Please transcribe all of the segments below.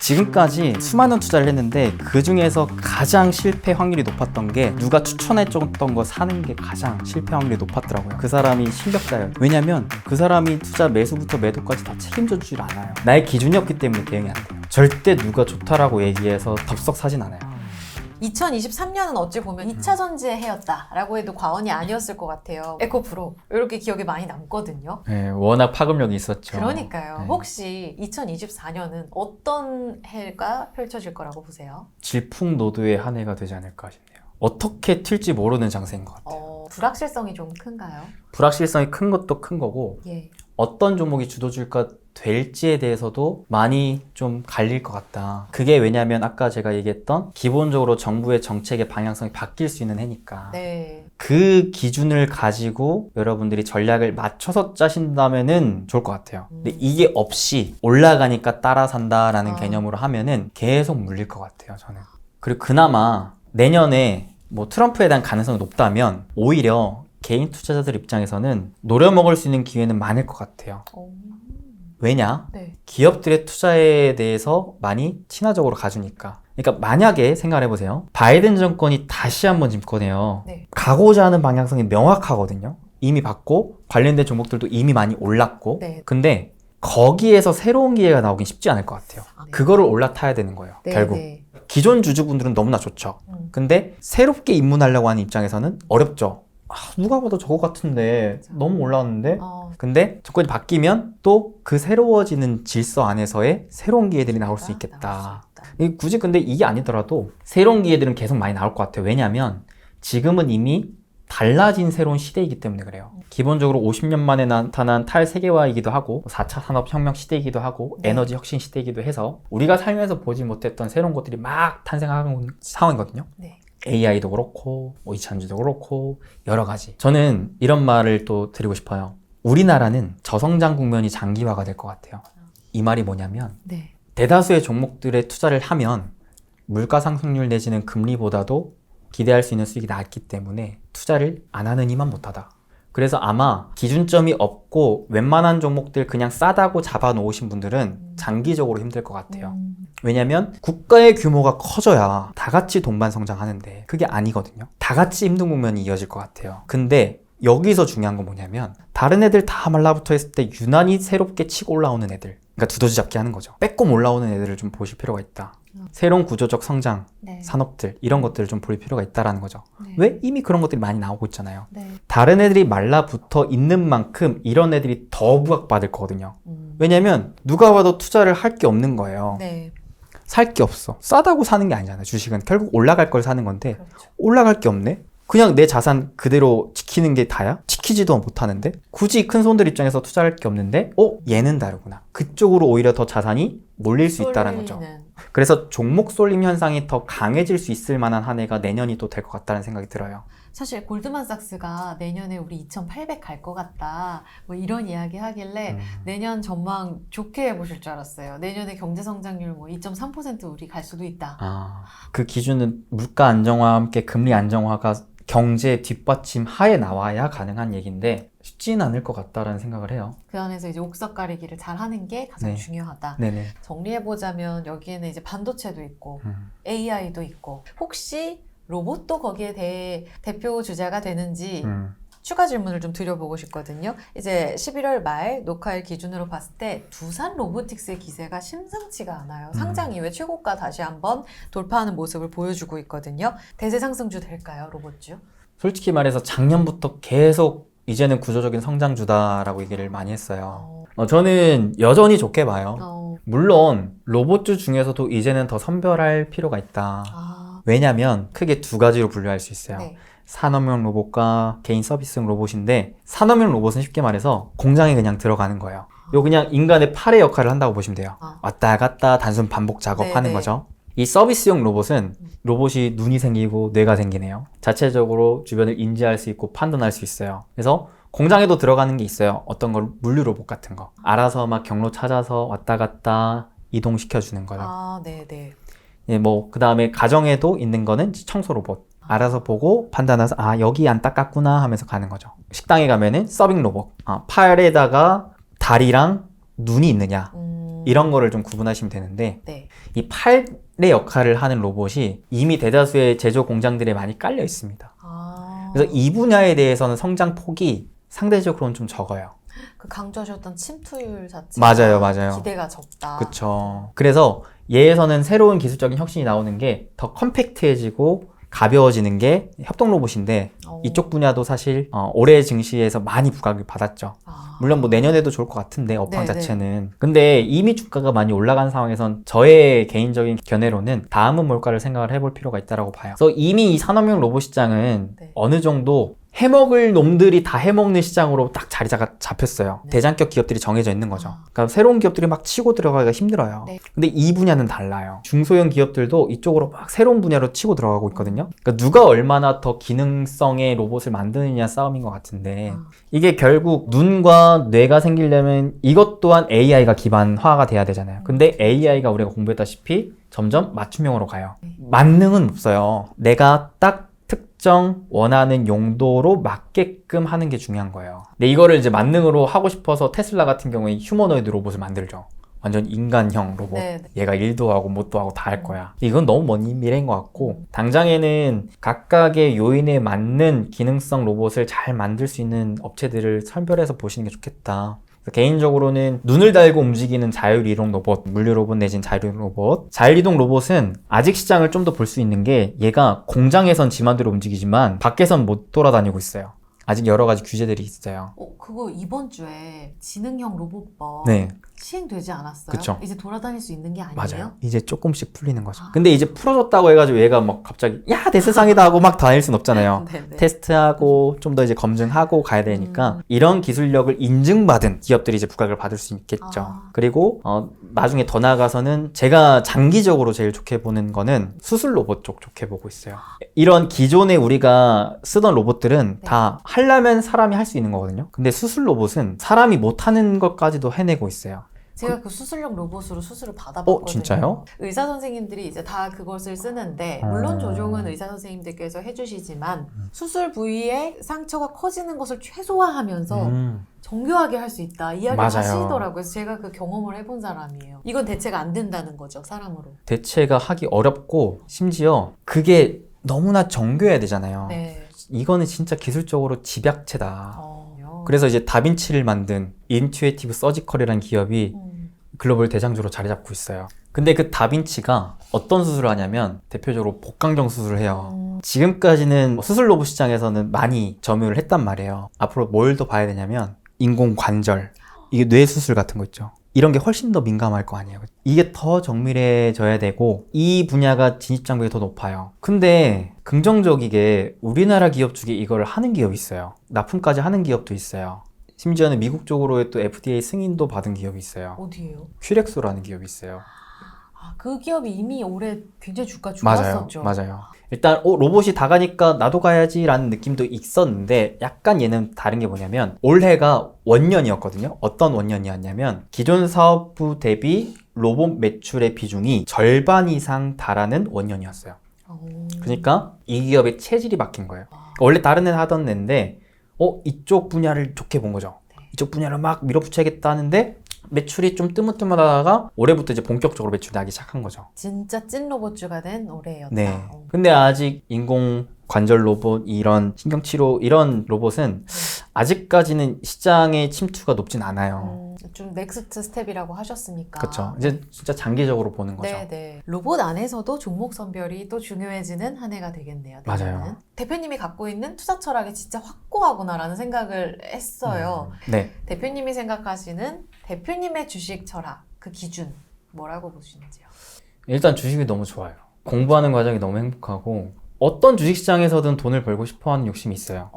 지금까지 수많은 투자를 했는데 그 중에서 가장 실패 확률이 높았던 게 누가 추천해줬던 거 사는 게 가장 실패 확률이 높았더라고요. 그 사람이 실력자예요. 왜냐면 그 사람이 투자 매수부터 매도까지 다 책임져 주질 않아요. 나의 기준이 없기 때문에 대응이 안 돼요. 절대 누가 좋다라고 얘기해서 덥석 사진 않아요. 2023년은 어찌 보면 2차 전지의 해였다라고 해도 과언이 아니었을 것 같아요. 에코프로 이렇게 기억에 많이 남거든요. 네, 워낙 파급력이 있었죠. 그러니까요. 네. 혹시 2024년은 어떤 해가 펼쳐질 거라고 보세요? 질풍노도의 한 해가 되지 않을까 싶네요. 어떻게 튈지 모르는 장세인 것 같아요. 불확실성이 좀 큰가요? 불확실성이 큰 것도 큰 거고 예. 어떤 종목이 주도주가 될지에 대해서도 많이 좀 갈릴 것 같다. 그게 왜냐면 아까 제가 얘기했던 기본적으로 정부의 정책의 방향성이 바뀔 수 있는 해니까 네. 그 기준을 가지고 여러분들이 전략을 맞춰서 짜신다면은 좋을 것 같아요. 근데 이게 없이 올라가니까 따라 산다라는 개념으로 하면은 계속 물릴 것 같아요, 저는. 그리고 그나마 내년에 뭐 트럼프에 대한 가능성이 높다면 오히려 개인 투자자들 입장에서는 노려먹을 수 있는 기회는 많을 것 같아요. 왜냐? 네. 기업들의 투자에 대해서 많이 친화적으로 가주니까. 그러니까 만약에 생각을 해보세요. 바이든 정권이 다시 한번 집권해요. 네. 가고자 하는 방향성이 명확하거든요. 이미 받고 관련된 종목들도 이미 많이 올랐고. 네. 근데 거기에서 새로운 기회가 나오긴 쉽지 않을 것 같아요. 네. 그거를 올라타야 되는 거예요. 네, 결국. 네. 기존 주주분들은 너무나 좋죠. 근데 새롭게 입문하려고 하는 입장에서는 어렵죠. 누가 봐도 저거 같은데 너무 올라왔는데 근데 정권이 바뀌면 또 그 새로워지는 질서 안에서의 새로운 기회들이 나올 수 있겠다. 굳이 근데 이게 아니더라도 새로운 기회들은 계속 많이 나올 것 같아요. 왜냐하면 지금은 이미 달라진 새로운 시대이기 때문에 그래요. 기본적으로 50년 만에 나타난 탈세계화이기도 하고 4차 산업혁명 시대이기도 하고 네. 에너지 혁신 시대이기도 해서 우리가 살면서 보지 못했던 새로운 것들이 막 탄생하는 상황이거든요. 네. AI도 그렇고 2차전지도 그렇고 여러 가지. 저는 이런 말을 또 드리고 싶어요. 우리나라는 저성장 국면이 장기화가 될 것 같아요. 이 말이 뭐냐면 네. 대다수의 종목들에 투자를 하면 물가 상승률 내지는 금리보다도 기대할 수 있는 수익이 낮기 때문에 투자를 안 하는 이만 못하다. 그래서 아마 기준점이 없고 웬만한 종목들 그냥 싸다고 잡아 놓으신 분들은 장기적으로 힘들 것 같아요. 왜냐면 국가의 규모가 커져야 다 같이 동반 성장하는데 그게 아니거든요. 다 같이 힘든 국면이 이어질 것 같아요. 근데 여기서 중요한 건 뭐냐면 다른 애들 다 말라붙어 있을 때 유난히 새롭게 치고 올라오는 애들, 그러니까 두더지 잡기 하는 거죠. 빼꼼 올라오는 애들을 좀 보실 필요가 있다. 새로운 구조적 성장, 네. 산업들 이런 것들을 좀 볼 필요가 있다라는 거죠. 네. 왜? 이미 그런 것들이 많이 나오고 있잖아요. 네. 다른 애들이 말라붙어 있는 만큼 이런 애들이 더 부각받을 거거든요. 왜냐면 누가 봐도 투자를 할 게 없는 거예요. 네. 살 게 없어. 싸다고 사는 게 아니잖아요. 주식은 결국 올라갈 걸 사는 건데 그렇죠. 올라갈 게 없네? 그냥 내 자산 그대로 지키는 게 다야? 지키지도 못하는데? 굳이 큰 손들 입장에서 투자할 게 없는데 얘는 다르구나. 그쪽으로 오히려 더 자산이 몰릴 수 있다는 거죠. 쏠리는. 그래서 종목 쏠림 현상이 더 강해질 수 있을 만한 한 해가 내년이 또 될 것 같다는 생각이 들어요. 사실 골드만삭스가 내년에 우리 2,800 갈 것 같다 뭐 이런 이야기 하길래 내년 전망 좋게 해보실 줄 알았어요. 내년에 경제 성장률 뭐 2.3% 우리 갈 수도 있다. 그 기준은 물가 안정화와 함께 금리 안정화가 경제 뒷받침 하에 나와야 가능한 얘기인데 쉽지는 않을 것 같다라는 생각을 해요. 그 안에서 이제 옥석 가리기를 잘 하는 게 가장 네. 중요하다. 네네. 정리해보자면 여기에는 이제 반도체도 있고 AI도 있고 혹시 로봇도 거기에 대표 주자가 되는지 추가 질문을 좀 드려보고 싶거든요. 이제 11월 말 녹화일 기준으로 봤을 때 두산 로보틱스의 기세가 심상치가 않아요. 상장 이후에 최고가 다시 한번 돌파하는 모습을 보여주고 있거든요. 대세 상승주 될까요, 로봇주? 솔직히 말해서 작년부터 계속 이제는 구조적인 성장주다라고 얘기를 많이 했어요. 저는 여전히 좋게 봐요. 물론 로봇주 중에서도 이제는 더 선별할 필요가 있다. 왜냐면 크게 두 가지로 분류할 수 있어요. 네. 산업용 로봇과 개인 서비스용 로봇인데 산업용 로봇은 쉽게 말해서 공장에 그냥 들어가는 거예요. 요 그냥 인간의 팔의 역할을 한다고 보시면 돼요. 왔다 갔다 단순 반복 작업하는 네네. 거죠. 이 서비스용 로봇은 로봇이 눈이 생기고 뇌가 생기네요. 자체적으로 주변을 인지할 수 있고 판단할 수 있어요. 그래서 공장에도 들어가는 게 있어요. 어떤 걸 물류 로봇 같은 거. 알아서 막 경로 찾아서 왔다 갔다 이동시켜주는 거요. 네네. 예, 뭐, 그 다음에 가정에도 있는 거는 청소 로봇. 알아서 보고 판단해서, 여기 안 닦았구나 하면서 가는 거죠. 식당에 가면은 서빙 로봇. 팔에다가 다리랑 눈이 있느냐. 이런 거를 좀 구분하시면 되는데 네. 이 팔의 역할을 하는 로봇이 이미 대다수의 제조 공장들에 많이 깔려 있습니다. 그래서 이 분야에 대해서는 성장 폭이 상대적으로는 좀 적어요. 그 강조하셨던 침투율 자체가 맞아요. 기대가 적다. 그쵸. 그래서 얘에서는 새로운 기술적인 혁신이 나오는 게 더 컴팩트해지고 가벼워지는 게 협동 로봇인데 이쪽 분야도 사실 올해 증시에서 많이 부각을 받았죠. 물론 뭐 내년에도 좋을 것 같은데 업황 자체는. 근데 이미 주가가 많이 올라간 상황에선 저의 개인적인 견해로는 다음은 뭘까를 생각을 해볼 필요가 있다고 봐요. 그래서 이미 이 산업용 로봇 시장은 어느 정도 해먹을 놈들이 다 해먹는 시장으로 딱 자리가 잡혔어요. 대장격 기업들이 정해져 있는 거죠. 그러니까 새로운 기업들이 막 치고 들어가기가 힘들어요. 근데 이 분야는 달라요. 중소형 기업들도 이쪽으로 막 새로운 분야로 치고 들어가고 있거든요. 그러니까 누가 얼마나 더 기능성의 로봇을 만드느냐 싸움인 것 같은데 이게 결국 눈과 뇌가 생기려면 이것 또한 AI가 기반화가 돼야 되잖아요. 근데 AI가 우리가 공부했다시피 점점 맞춤형으로 가요. 만능은 없어요. 내가 딱 특정 원하는 용도로 맞게끔 하는 게 중요한 거예요. 근데 이거를 이제 만능으로 하고 싶어서 테슬라 같은 경우에 휴머노이드 로봇을 만들죠. 완전 인간형 로봇. 얘가 일도 하고 뭣도 하고 다 할 거야. 이건 너무 먼 미래인 것 같고 당장에는 각각의 요인에 맞는 기능성 로봇을 잘 만들 수 있는 업체들을 선별해서 보시는 게 좋겠다. 개인적으로는 눈을 달고 움직이는 자율이동 로봇, 물류 로봇 내진 자율이동 로봇. 자율이동 로봇은 아직 시장을 좀 더 볼 수 있는 게 얘가 공장에선 지 맘대로 움직이지만 밖에선 못 돌아다니고 있어요. 아직 여러 가지 규제들이 있어요. 그거 이번 주에 지능형 로봇법 시행되지 않았어요? 그쵸. 이제 돌아다닐 수 있는 게 아니에요? 맞아요. 이제 조금씩 풀리는 거죠. 근데 이제 풀어졌다고 해가지고 얘가 막 갑자기 야 내 세상이다 하고 막 다닐 순 없잖아요. 테스트하고 좀 더 이제 검증하고 가야 되니까 이런 기술력을 인증받은 기업들이 이제 부각을 받을 수 있겠죠. 그리고 나중에 더 나아가서는 제가 장기적으로 제일 좋게 보는 거는 수술 로봇 쪽 좋게 보고 있어요. 이런 기존에 우리가 쓰던 로봇들은 다 하려면 사람이 할 수 있는 거거든요. 근데 수술 로봇은 사람이 못하는 것까지도 해내고 있어요. 제가 그 수술용 로봇으로 수술을 받아봤거든요. 진짜요? 의사 선생님들이 이제 다 그것을 쓰는데 물론 조종은 의사 선생님들께서 해주시지만 수술 부위에 상처가 커지는 것을 최소화하면서 정교하게 할 수 있다 이야기를 하시더라고요. 그래서 제가 그 경험을 해본 사람이에요. 이건 대체가 안 된다는 거죠, 사람으로. 대체가 하기 어렵고 심지어 그게 너무나 정교해야 되잖아요. 이거는 진짜 기술적으로 집약체다. 그래서 이제 다빈치를 만든 인투에이티브 서지컬이라는 기업이 글로벌 대장주로 자리 잡고 있어요. 근데 그 다빈치가 어떤 수술을 하냐면 대표적으로 복강경 수술을 해요. 지금까지는 수술 로봇 시장에서는 많이 점유를 했단 말이에요. 앞으로 뭘 더 봐야 되냐면 인공관절, 이게 뇌 수술 같은 거 있죠. 이런 게 훨씬 더 민감할 거 아니에요. 이게 더 정밀해져야 되고 이 분야가 진입장벽이 더 높아요. 근데 긍정적이게 우리나라 기업 중에 이걸 하는 기업이 있어요. 납품까지 하는 기업도 있어요. 심지어는 미국 쪽으로의 또 FDA 승인도 받은 기업이 있어요. 어디예요? 큐렉소라는 기업이 있어요. 그 기업이 이미 올해 굉장히 주가 좋았었죠. 맞아요. 일단 로봇이 다 가니까 나도 가야지 라는 느낌도 있었는데 약간 얘는 다른 게 뭐냐면 올해가 원년이었거든요. 어떤 원년이었냐면 기존 사업부 대비 로봇 매출의 비중이 절반 이상 달하는 원년이었어요. 그러니까 이 기업의 체질이 바뀐 거예요. 그러니까 원래 다른 애는 하던 애인데 이쪽 분야를 좋게 본 거죠. 이쪽 분야를 막 밀어붙여야겠다 하는데 매출이 좀 뜨문뜨문하다가 올해부터 이제 본격적으로 매출이 나기 시작한 거죠. 진짜 찐 로봇주가 된 올해였다. 근데 아직 인공 관절 로봇, 이런 신경치료 이런 로봇은 아직까지는 시장의 침투가 높진 않아요. 좀 넥스트 스텝이라고 하셨으니까. 그렇죠. 이제 진짜 장기적으로 보는 거죠. 로봇 안에서도 종목 선별이 또 중요해지는 한 해가 되겠네요. 맞아요. 대표님이 갖고 있는 투자 철학이 진짜 확고하구나라는 생각을 했어요. 대표님이 생각하시는 대표님의 주식 철학, 그 기준 뭐라고 보시는지요? 일단 주식이 너무 좋아요. 공부하는 과정이 너무 행복하고 어떤 주식시장에서든 돈을 벌고 싶어하는 욕심이 있어요.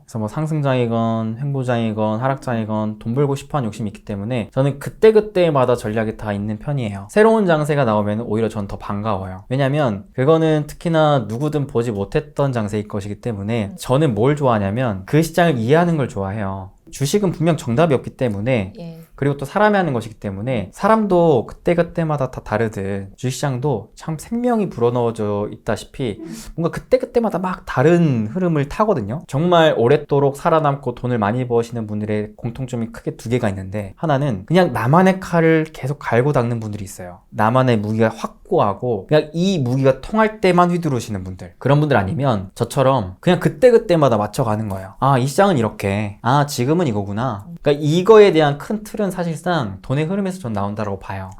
그래서 뭐 상승장이건 횡보장이건 하락장이건 돈 벌고 싶어하는 욕심이 있기 때문에 저는 그때그때마다 전략이 다 있는 편이에요. 새로운 장세가 나오면 오히려 전 더 반가워요. 왜냐면 그거는 특히나 누구든 보지 못했던 장세일 것이기 때문에 저는 뭘 좋아하냐면 그 시장을 이해하는 걸 좋아해요. 주식은 분명 정답이 없기 때문에 그리고 또 사람이 하는 것이기 때문에 사람도 그때그때마다 다 다르듯 주식시장도 참 생명이 불어넣어져 있다시피 뭔가 그때그때마다 막 다른 흐름을 타거든요. 정말 오랫도록 살아남고 돈을 많이 버시는 분들의 공통점이 크게 두 개가 있는데, 하나는 그냥 나만의 칼을 계속 갈고 닦는 분들이 있어요. 나만의 무기가 확고하고 그냥 이 무기가 통할 때만 휘두르시는 분들, 그런 분들 아니면 저처럼 그냥 그때그때마다 맞춰가는 거예요. 아, 이 시장은 이렇게, 아, 지금은 이거구나. 그러니까 이거에 대한 큰 틀은 사실상 돈의 흐름에서 전 나온다고 봐요.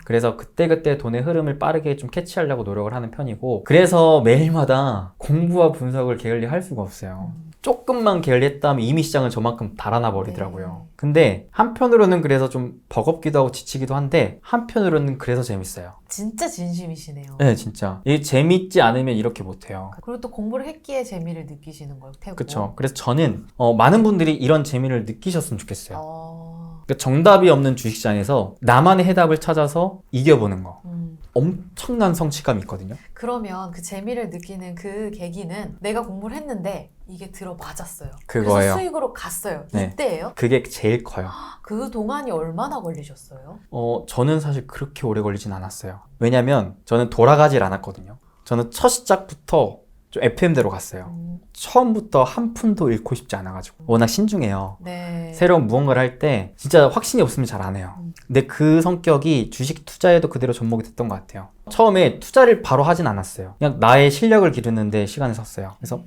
그래서 그때그때 돈의 흐름을 빠르게 좀 캐치하려고 노력을 하는 편이고, 그래서 매일마다 공부와 분석을 게을리 할 수가 없어요. 조금만 게을리했다면 이미 시장은 저만큼 달아나 버리더라고요. 근데 한편으로는 그래서 좀 버겁기도 하고 지치기도 한데, 한편으로는 그래서 재밌어요. 진짜 진심이시네요. 네, 진짜. 이 재밌지 않으면 이렇게 못해요. 그리고 또 공부를 했기에 재미를 느끼시는 걸 테고. 그쵸. 그래서 저는 많은 분들이 이런 재미를 느끼셨으면 좋겠어요. 그러니까 정답이 없는 주식시장에서 나만의 해답을 찾아서 이겨보는 거. 엄청난 성취감이 있거든요. 그러면 그 재미를 느끼는 그 계기는 내가 공부를 했는데 이게 들어맞았어요. 그거예요. 그래서 수익으로 갔어요. 네. 이때예요? 그게 제일 커요. 그 동안이 얼마나 걸리셨어요? 저는 사실 그렇게 오래 걸리진 않았어요. 왜냐면 저는 돌아가질 않았거든요. 저는 첫 시작부터 좀 FM대로 갔어요. 처음부터 한 푼도 잃고 싶지 않아가지고. 워낙 신중해요. 네. 새로운 무언가를 할 때 진짜 확신이 없으면 잘 안 해요. 근데 그 성격이 주식 투자에도 그대로 접목이 됐던 것 같아요. 처음에 투자를 바로 하진 않았어요. 그냥 나의 실력을 기르는데 시간을 썼어요. 그래서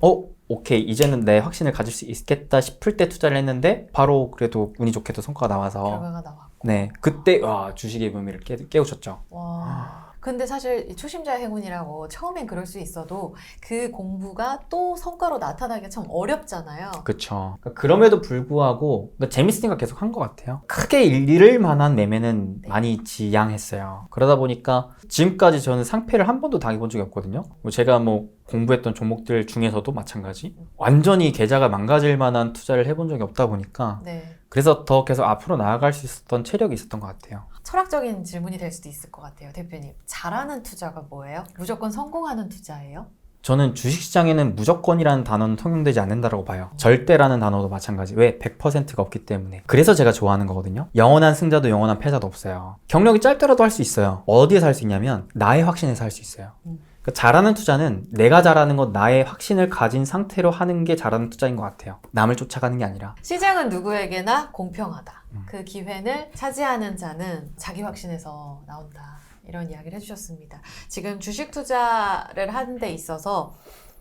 오케이, 이제는 내 확신을 가질 수 있겠다 싶을 때 투자를 했는데 바로 그래도 운이 좋게도 성과가 나와서, 결과가 나왔고. 네, 그때 주식의 묘미를 깨우쳤죠. 와. 근데 사실 이 초심자의 행운이라고 처음엔 그럴 수 있어도 그 공부가 또 성과로 나타나기가 참 어렵잖아요. 그쵸. 그럼에도 불구하고 재밌으니까 계속 한 것 같아요. 크게 잃을 만한 매매는 많이 지양했어요. 그러다 보니까 지금까지 저는 상패를 한 번도 당해본 적이 없거든요. 제가 공부했던 종목들 중에서도 마찬가지. 완전히 계좌가 망가질 만한 투자를 해본 적이 없다 보니까, 네. 그래서 더 계속 앞으로 나아갈 수 있었던 체력이 있었던 것 같아요. 철학적인 질문이 될 수도 있을 것 같아요, 대표님. 잘하는 투자가 뭐예요? 무조건 성공하는 투자예요? 저는 주식시장에는 무조건이라는 단어는 통용되지 않는다고 봐요. 절대라는 단어도 마찬가지. 왜? 100%가 없기 때문에. 그래서 제가 좋아하는 거거든요. 영원한 승자도 영원한 패자도 없어요. 경력이 짧더라도 할 수 있어요. 어디에서 할 수 있냐면 나의 확신에서 할 수 있어요. 그러니까 잘하는 투자는 내가 잘하는 것, 나의 확신을 가진 상태로 하는 게 잘하는 투자인 것 같아요. 남을 쫓아가는 게 아니라. 시장은 누구에게나 공평하다. 그 기회를 차지하는 자는 자기 확신에서 나온다. 이런 이야기를 해주셨습니다. 지금 주식 투자를 하는 데 있어서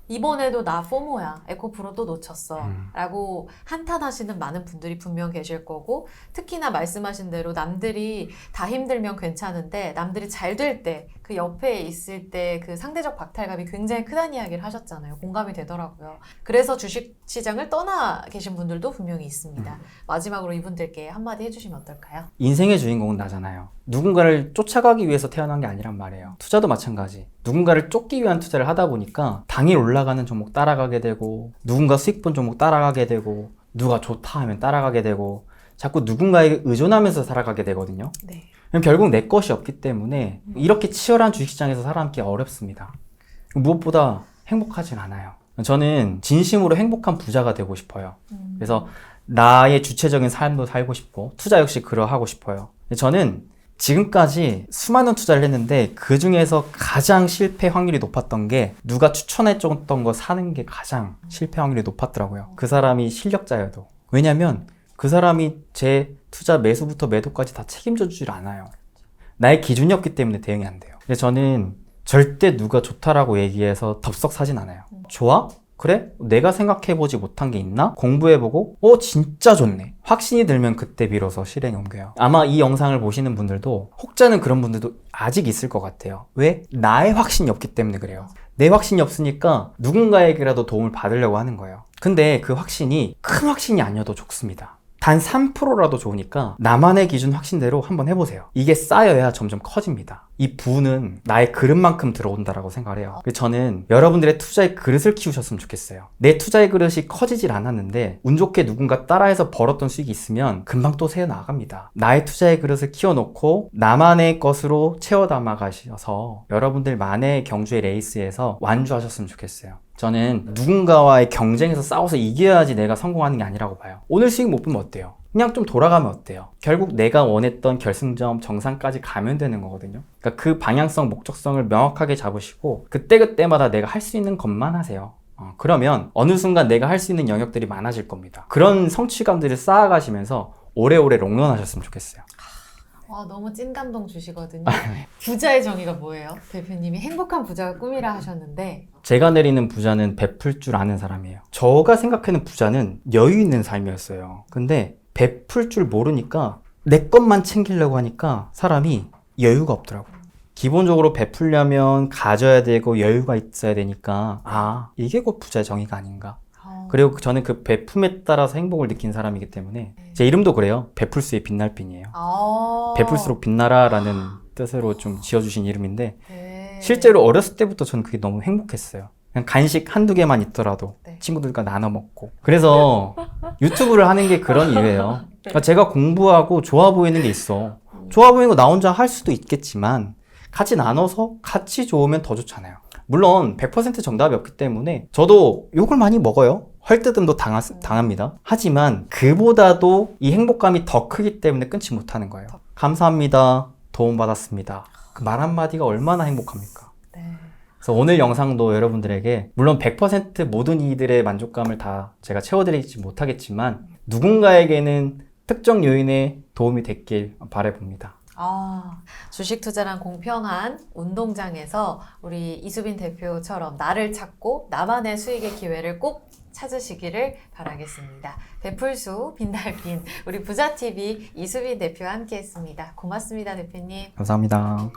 이번에도 나 포모야, 에코프로도 놓쳤어 라고 한탄하시는 많은 분들이 분명 계실 거고, 특히나 말씀하신 대로 남들이 다 힘들면 괜찮은데 남들이 잘 될 때, 그 옆에 있을 때 그 상대적 박탈감이 굉장히 크다는 이야기를 하셨잖아요. 공감이 되더라고요. 그래서 주식시장을 떠나 계신 분들도 분명히 있습니다. 마지막으로 이분들께 한마디 해주시면 어떨까요? 인생의 주인공은 나잖아요. 누군가를 쫓아가기 위해서 태어난 게 아니란 말이에요. 투자도 마찬가지. 누군가를 쫓기 위한 투자를 하다 보니까 당일 올라가는 종목 따라가게 되고, 누군가 수익 본 종목 따라가게 되고, 누가 좋다 하면 따라가게 되고, 자꾸 누군가에게 의존하면서 살아가게 되거든요. 네. 그럼 결국 내 것이 없기 때문에 이렇게 치열한 주식시장에서 살아남기 어렵습니다. 무엇보다 행복하진 않아요. 저는 진심으로 행복한 부자가 되고 싶어요. 그래서 나의 주체적인 삶도 살고 싶고, 투자 역시 그러하고 싶어요. 저는 지금까지 수많은 투자를 했는데 그 중에서 가장 실패 확률이 높았던 게, 누가 추천해줬던 거 사는 게 가장 실패 확률이 높았더라고요. 그 사람이 실력자여도. 왜냐면 그 사람이 제 투자 매수부터 매도까지 다 책임져 주질 않아요. 나의 기준이 없기 때문에 대응이 안 돼요. 근데 저는 절대 누가 좋다라고 얘기해서 덥석 사진 않아요. 좋아? 그래? 내가 생각해보지 못한 게 있나? 공부해보고 진짜 좋네. 확신이 들면 그때 비로소 실행에 옮겨요. 아마 이 영상을 보시는 분들도, 혹자는 그런 분들도 아직 있을 것 같아요. 왜? 나의 확신이 없기 때문에 그래요. 내 확신이 없으니까 누군가에게라도 도움을 받으려고 하는 거예요. 근데 그 확신이 큰 확신이 아니어도 좋습니다. 단 3%라도 좋으니까 나만의 기준 확신대로 한번 해보세요. 이게 쌓여야 점점 커집니다. 이 부는 나의 그릇만큼 들어온다라고 생각을 해요. 그래서 저는 여러분들의 투자의 그릇을 키우셨으면 좋겠어요. 내 투자의 그릇이 커지질 않았는데 운 좋게 누군가 따라해서 벌었던 수익이 있으면 금방 또 새어나갑니다. 나의 투자의 그릇을 키워놓고 나만의 것으로 채워 담아가셔서 여러분들만의 경주의 레이스에서 완주하셨으면 좋겠어요. 저는 누군가와의 경쟁에서 싸워서 이겨야지 내가 성공하는 게 아니라고 봐요. 오늘 수익 못 보면 어때요? 그냥 좀 돌아가면 어때요? 결국 내가 원했던 결승점 정상까지 가면 되는 거거든요. 그러니까 그 방향성, 목적성을 명확하게 잡으시고 그때그때마다 내가 할 수 있는 것만 하세요. 그러면 어느 순간 내가 할 수 있는 영역들이 많아질 겁니다. 그런 성취감들을 쌓아가시면서 오래오래 롱런 하셨으면 좋겠어요. 와, 너무 찐 감동 주시거든요. 부자의 정의가 뭐예요? 대표님이 행복한 부자가 꿈이라 하셨는데 제가 내리는 부자는 베풀 줄 아는 사람이에요. 제가 생각하는 부자는 여유 있는 삶이었어요. 근데 베풀 줄 모르니까 내 것만 챙기려고 하니까 사람이 여유가 없더라고요. 기본적으로 베풀려면 가져야 되고 여유가 있어야 되니까 이게 곧 부자의 정의가 아닌가. 그리고 저는 그 베품에 따라서 행복을 느낀 사람이기 때문에 제 이름도 그래요. 베풀수의 빛날 빈이에요. 베풀수록 빛나라라는 뜻으로 좀 지어주신 이름인데 네. 실제로 어렸을 때부터 저는 그게 너무 행복했어요. 그냥 간식 한두 개만 있더라도 네. 친구들과 나눠 먹고. 그래서 유튜브를 하는 게 그런 이유예요. 그러니까 제가 공부하고 좋아 보이는 게 있어. 좋아 보이는 거 나 혼자 할 수도 있겠지만 같이 나눠서 같이 좋으면 더 좋잖아요. 물론 100% 정답이 없기 때문에 저도 욕을 많이 먹어요. 헐뜯음도 당합니다. 하지만 그보다도 이 행복감이 더 크기 때문에 끊지 못하는 거예요. 감사합니다. 도움받았습니다. 그 말 한마디가 얼마나 행복합니까? 네. 그래서 오늘 영상도 여러분들에게 물론 100% 모든 이들의 만족감을 다 제가 채워드리지 못하겠지만 누군가에게는 특정 요인에 도움이 됐길 바라봅니다. 주식 투자란 공평한 운동장에서 우리 이수빈 대표처럼 나를 찾고 나만의 수익의 기회를 꼭 찾으시기를 바라겠습니다. 베풀수 빛날빈 우리 부자TV 이수빈 대표와 함께했습니다. 고맙습니다, 대표님. 감사합니다.